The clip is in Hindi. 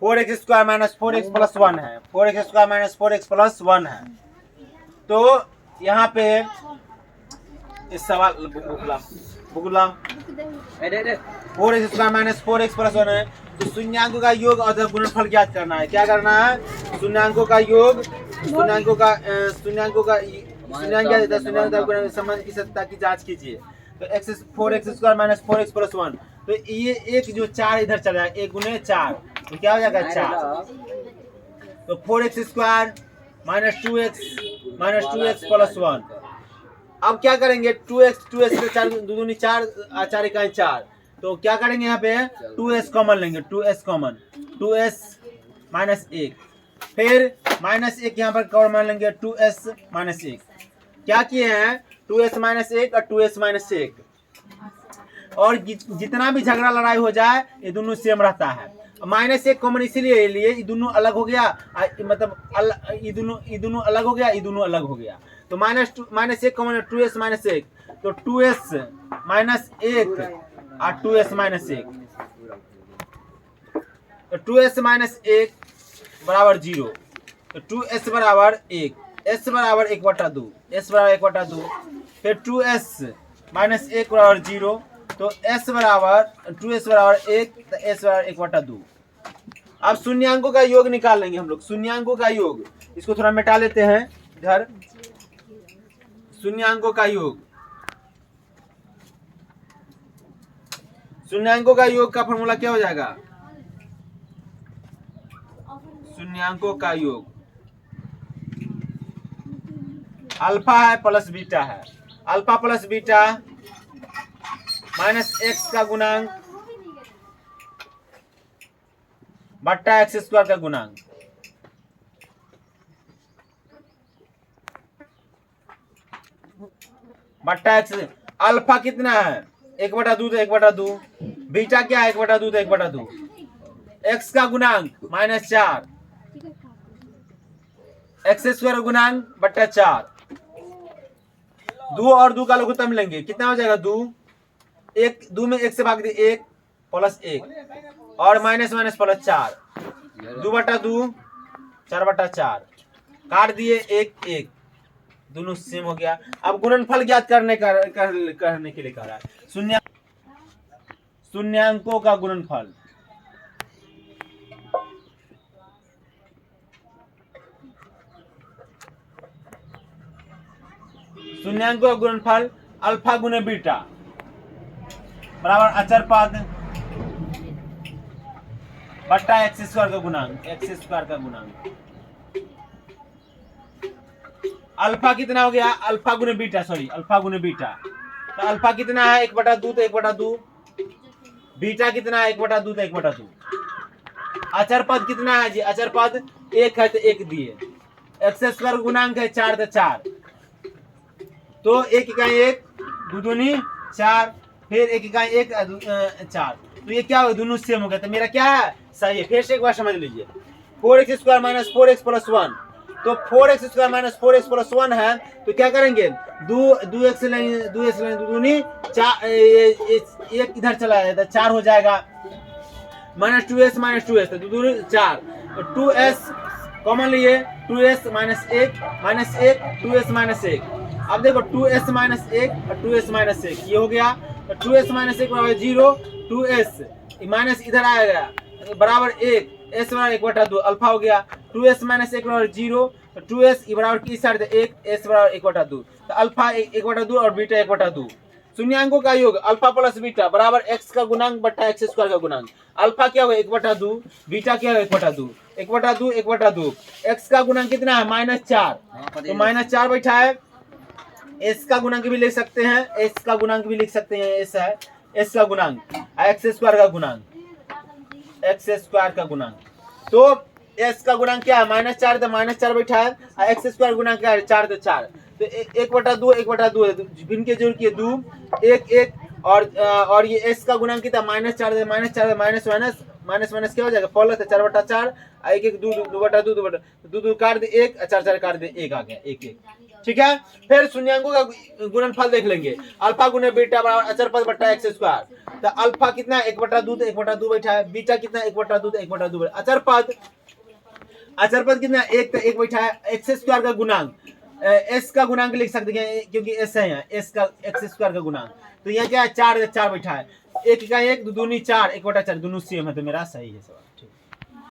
4x square minus 4x plus 1 है, 4x square minus 4x plus 1 है। तो यहाँ पे इस सवाल बुकला 4x square minus 4x plus 1 है। तो शून्यांकों का योग और गुणनफल ज्ञात करना है। क्या करना है? शून्यांकों का योग, शून्यांक संबंध की सत्यता की जांच कीजिए। तो 4x square minus 4x plus 1, तो ये एक जो 4 इधर चला जाएगा, 1 गुने 4, तो क्या हो जाएगा 4। तो 4x square minus 2x plus 1। अब क्या करेंगे? 2x से 4 दूनी 4, 4 इकाई 4, तो क्या करेंगे यहाँ पे? 2s कॉमन लेंगे, 2s कॉमन, 2s माइनस 1, फिर माइनस 1 यहाँ पर कॉमन लेंगे, 2s माइनस 1। क्या किए हैं? 2s माइनस 1 और 2s माइनस 1। और जितना भी झगड़ा लड़ाई हो जाए ये दोनों सेम रहता है। माइनस 1 कॉमन इसीलिए लिए ये दोनों अलग हो गया, मतलब ये दोनों अलग हो गया, ये दोनों अलग हो गया। तो माइनस 1 कॉमन 2s माइनस 1, तो 2s माइनस 1 और 2s माइनस 1, तो 2s माइनस 1 बराबर 0, तो 2s बराबर 1, s बराबर 1/2, s बराबर 1/2, फिर 2s माइनस 1 बराबर 0, तो s बराबर 2s बराबर 1, तो s बराबर 1/2। अब शून्यांकों का योग निकाल लेंगे हम लोग। शून्यांकों का योग, इसको थोड़ा मिटा लेते हैं इधर। शून्यांकों का योग, शून्यांकों का योग का फॉर्मूला क्या हो जाएगा? शून्यांकों का योग अल्फा है प्लस बीटा है, alpha plus beta minus x का गुणांक बट्टा एक्स स्क्वायर का गुणांक। बट्टा एक्स, अल्फा कितना है? 1/2, तो 1/2, बीटा क्या है? 1/2, तो 1/2, एक्स का गुणांक माइनस 4, एक्स स्क्वायर का गुणांक बट्टा 4। 2 और 2 का लघुत्तम लेंगे, कितना हो जाएगा? 2, 2 में 1 से भाग दिए 1 प्लस 1 और माइनस माइनस प्लस 4, 2/2, 4/4, काट दिए 1 1, दोनों सेम हो गया। अब गुणनफल ज्ञात करने के लिए कह रहा है शून्यांकों का गुणनफल। शून्यांकों का गुणनफल अल्फा गुने बीटा बराबर अचर पद बट्टा एक्स स्क्वायर का गुणांक, एक्स स्क्वायर का गुणांक। अल्फा कितना हो गया? अल्फा गुने बीटा, सॉरी अल्फा गुने बीटा, तो अल्फा कितना है? 1/2, तो 1/2, बीटा कितना है? 1/2, तो 1/2। अचर पद कितना है जी? अचर पद 1 है, तो 1 दिए, एक्स स्क्वायर गुणांक है 4, तो 4, तो 1 इकाई 1, 2 दूनी 4, फिर 1 इकाई 1 4, तो ये क्या हो? दोनों सेम हो गया, तो मेरा क्या है? सही है। फिर से एक बार समझ लीजिए। 4x square minus 4x plus 1, तो 4x square minus 4x plus 1 है, तो क्या करेंगे? 2x लेंगे, 2x लेंगे, 2 दूनी 4, 1 इधर चला जाएगा, 4 हो जाएगा, माइनस 2s माइनस 2s, तो 2 दूनी 4, तो 2s कॉमन लिए, 2s minus 1 minus 1, 2s minus 1। अब देखो 2s माइनस 1 और 2s माइनस 1 ये हो गया, तो 2s माइनस 1 बराबर 0, 2s माइनस इधर आएगा बराबर 1, s बराबर 1/2, अल्फा हो गया, 2s माइनस 1 बराबर 0, तो 2s बराबर किस साइड 1, s बराबर 1/2, तो अल्फा 1/2 और बीटा 1/2। शून्यांकों का योग अल्फा प्लस बीटा बराबर एक्स का गुणांक बट्टा एक्स स्क्वायर का गुणांक। अल्फा क्या होगा? 1/2, बीटा क्या होगा? 1/2, 1/2, 1/2, एक्स का गुणांक कितना है? -4, तो -4 बैठा है। एस का गुणांक भी लिख सकते हैं, एस का गुणांक भी लिख सकते हैं, एस है एस का गुणांक, एक्स स्क्वायर का गुणांक, एक्स स्क्वायर का गुणांक। तो एस का गुणांक क्या है? -4, तो -4 बैठा है, एक्स स्क्वायर गुणांक क्या है? 4, तो 4, तो 1/2, 1/2 भिन्न के जोड़ किए 2, 1 1, और ये एस का गुणांक कितना? -4, तो -4 माइनस माइनस माइनस माइनस क्या हो जाएगा? प्लस, 4/4, 1 1 2 2/2 2 2 काट दे 1, 4 4 काट दे 1 आ गया, 1 1। ठीक है। फिर शून्यांकों का गुणनफल देख लेंगे। अल्फा गुने बीटा बराबर अचर पद बट्टा एक्स स्क्वायर, तो अल्फा कितना 1/2 तो 1/2 बैठा है, बीटा कितना 1/2 तो 1/2 अचर पद कितना 1 तो 1 बैठा है, एक्स स्क्वायर का गुणांक एस का गुणांक लिख सकते हैं क्योंकि एस है यहाँ, एस का एक्स स्क्वायर का गुणांक, तो यहाँ क्या है 4 बैठा है, 1 का 1 2 दूनी 4 1/4 दोनों सेम है, तो मेरा सही है सवाल।